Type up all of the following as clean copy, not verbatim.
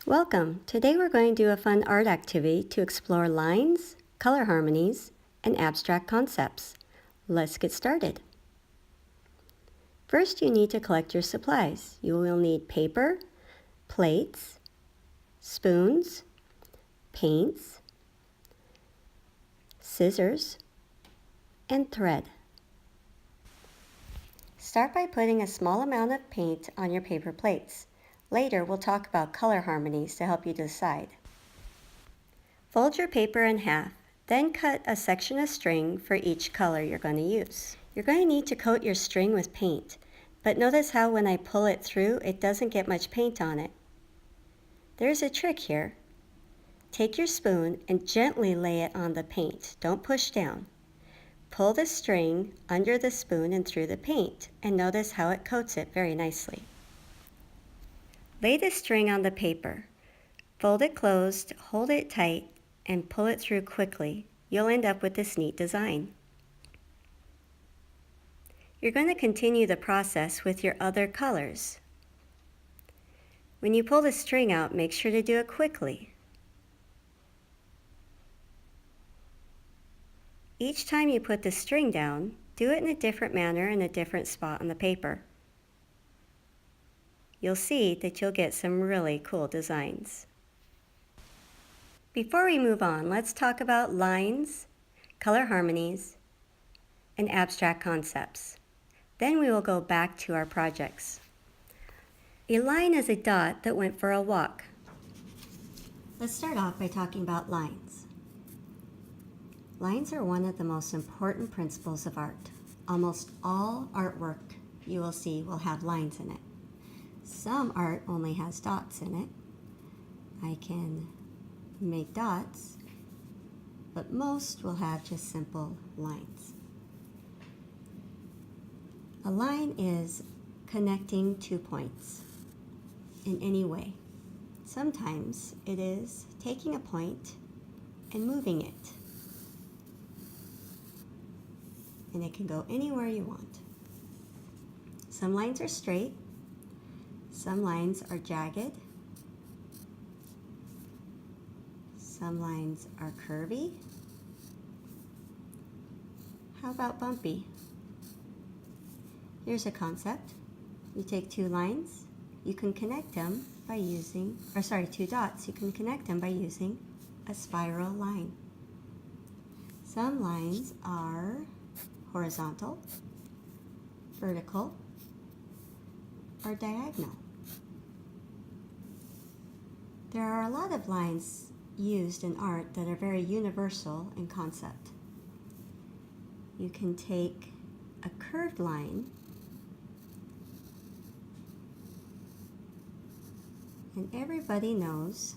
Welcome! Today we're going to do a fun art activity to explore lines, color harmonies, and abstract concepts. Let's get started. First, you need to collect your supplies. You will need paper, plates, spoons, paints, scissors, and thread. Start by putting a small amount of paint on your paper plates. Later, we'll talk about color harmonies to help you decide. Fold your paper in half, then cut a section of string for each color you're going to use. You're going to need to coat your string with paint, but notice how when I pull it through, it doesn't get much paint on it. There's a trick here. Take your spoon and gently lay it on the paint. Don't push down. Pull the string under the spoon and through the paint, and notice how it coats it very nicely. Lay the string on the paper. Fold it closed, hold it tight, and pull it through quickly. You'll end up with this neat design. You're going to continue the process with your other colors. When you pull the string out, make sure to do it quickly. Each time you put the string down, do it in a different manner in a different spot on the paper. You'll see that you'll get some really cool designs. Before we move on, let's talk about lines, color harmonies, and abstract concepts. Then we will go back to our projects. A line is a dot that went for a walk. Let's start off by talking about lines. Lines are one of the most important principles of art. Almost all artwork you will see will have lines in it. Some art only has dots in it. I can make dots, but most will have just simple lines. A line is connecting 2 points in any way. Sometimes it is taking a point and moving it. And it can go anywhere you want. Some lines are straight. Some lines are jagged. Some lines are curvy. How about bumpy? Here's a concept. You take 2 lines, you can connect them by using, 2 dots, you can connect them by using a spiral line. Some lines are horizontal, vertical, or diagonal. There are a lot of lines used in art that are very universal in concept. You can take a curved line and everybody knows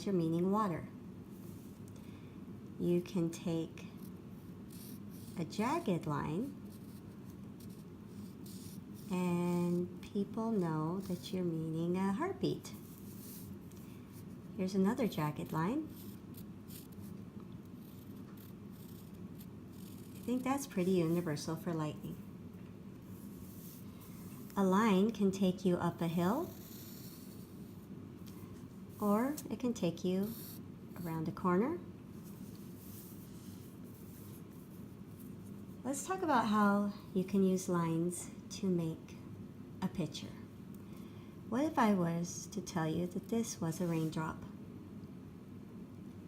you're meaning water. You can take a jagged line and people know that you're meaning a heartbeat. Here's another jagged line. I think that's pretty universal for lightning. A line can take you up a hill, or it can take you around a corner. Let's talk about how you can use lines to make a picture. What if I was to tell you that this was a raindrop?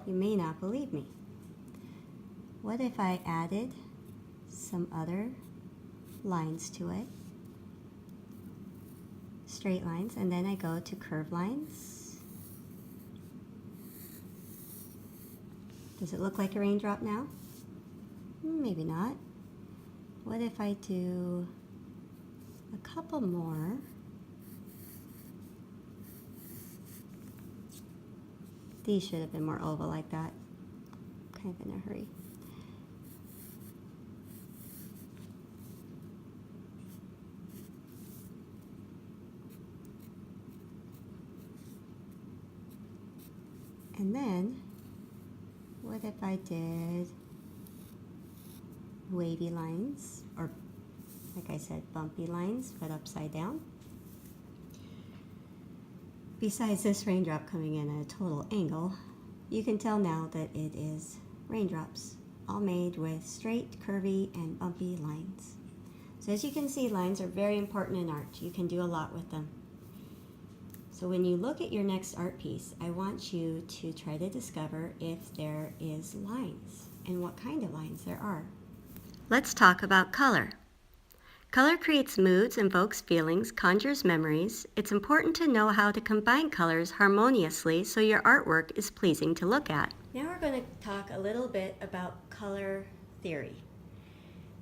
You may not believe me. What if I added some other lines to it? Straight lines, and then I go to curved lines. Does it look like a raindrop now? Maybe not. What if I do a couple more? These should have been more oval like that. Kind of in a hurry. And then, what if I did wavy lines, or like I said, bumpy lines, but upside down? Besides this raindrop coming in at a total angle, you can tell now that it is raindrops, all made with straight, curvy, and bumpy lines. So as you can see, lines are very important in art. You can do a lot with them. So when you look at your next art piece, I want you to try to discover if there is lines and what kind of lines there are. Let's talk about color. Color creates moods, invokes feelings, conjures memories. It's important to know how to combine colors harmoniously so your artwork is pleasing to look at. Now we're going to talk a little bit about color theory.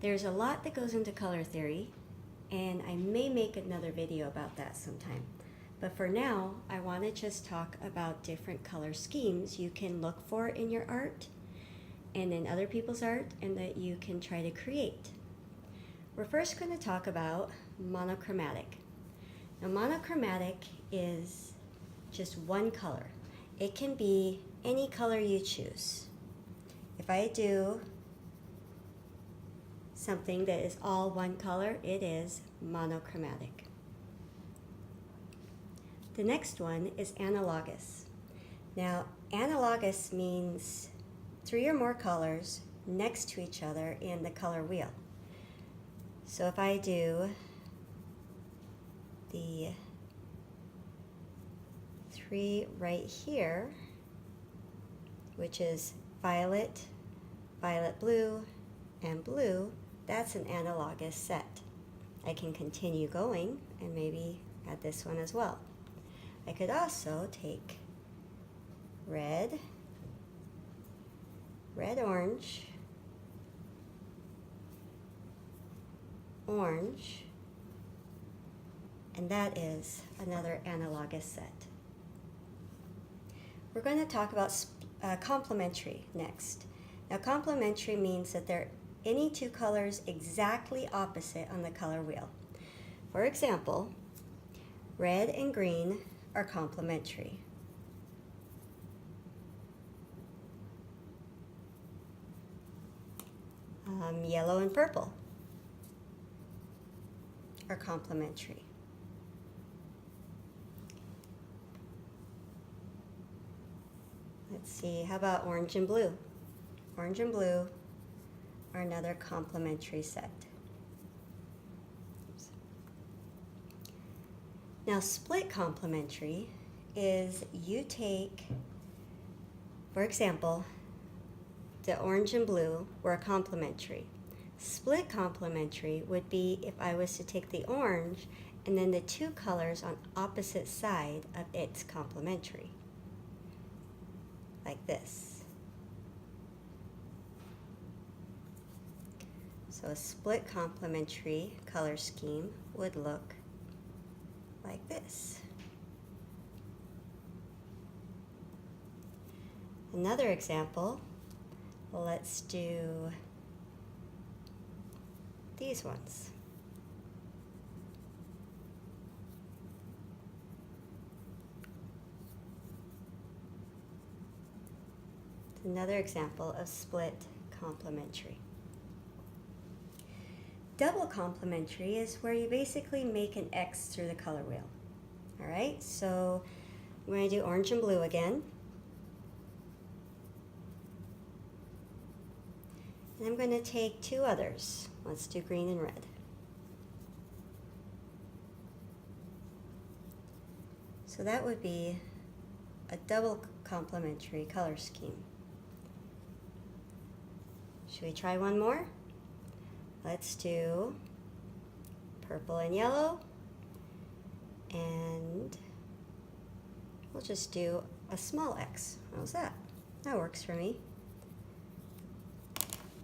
There's a lot that goes into color theory, and I may make another video about that sometime. But for now, I want to just talk about different color schemes you can look for in your art and in other people's art, and that you can try to create. We're first going to talk about monochromatic. Now, monochromatic is just one color. It can be any color you choose. If I do something that is all one color, it is monochromatic. The next one is analogous. Now, analogous means 3 or more colors next to each other in the color wheel. So if I do the 3 right here, which is violet, violet blue, and blue, that's an analogous set. I can continue going and maybe add this one as well. I could also take red, red-orange, orange, and that is another analogous set. We're going to talk about complementary next. Now, complementary means that there are any 2 colors exactly opposite on the color wheel. For example, red and green are complementary. Yellow and purple are complementary. Let's see, how about orange and blue? Orange and blue are another complementary set. Oops. Now, split complementary is you take, for example, the orange and blue were complementary. Split complementary would be if I was to take the orange and then the 2 colors on opposite side of its complementary, like this. So a split complementary color scheme would look like this. Another example, let's do these ones. Another example of split complementary. Double complementary is where you basically make an X through the color wheel. All right, so we're going to do orange and blue again. And I'm going to take 2 others. Let's do green and red. So that would be a double complementary color scheme. Should we try one more? Let's do purple and yellow, and we'll just do a small X. How's that? That works for me.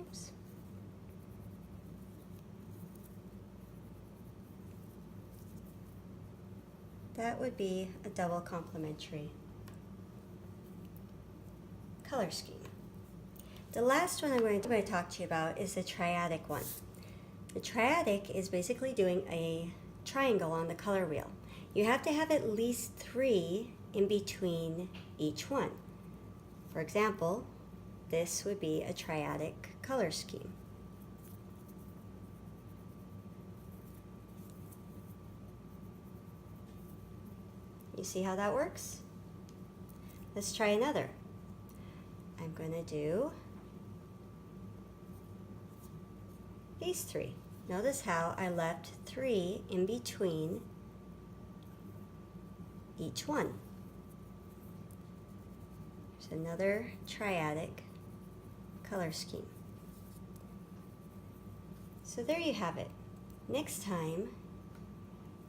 Oops. That would be a double complementary color scheme. The last one I'm going to talk to you about is the triadic one. The triadic is basically doing a triangle on the color wheel. You have to have at least 3 in between each one. For example, this would be a triadic color scheme. You You see how that works? Let's try another. I'm going to do these three. Notice how I left 3 in between each one. There's another triadic color scheme. So there you have it. Next time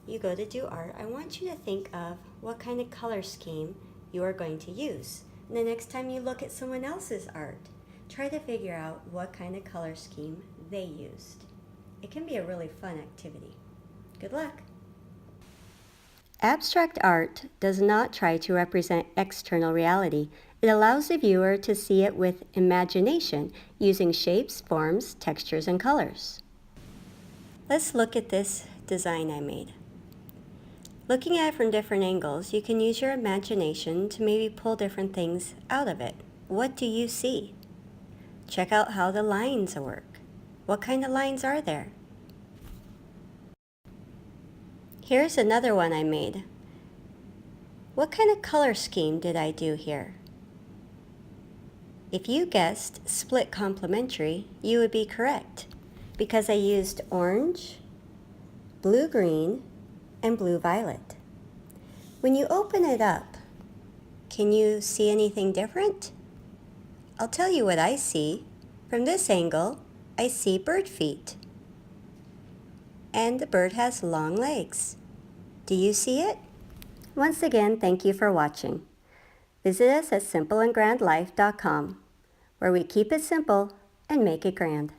you go to do art, I want you to think of what kind of color scheme you are going to use. And the next time you look at someone else's art, try to figure out what kind of color scheme they used. It can be a really fun activity. Good luck! Abstract art does not try to represent external reality. It allows the viewer to see it with imagination, using shapes, forms, textures, and colors. Let's look at this design I made. Looking at it from different angles, you can use your imagination to maybe pull different things out of it. What do you see? Check out how the lines work. What kind of lines are there? Here's another one I made. What kind of color scheme did I do here? If you guessed split complementary, you would be correct, because I used orange, blue-green, and blue-violet. When you open it up, can you see anything different? I'll tell you what I see. From this angle, I see bird feet. And the bird has long legs. Do you see it? Once again, thank you for watching. Visit us at simpleandgrandlife.com, where we keep it simple and make it grand.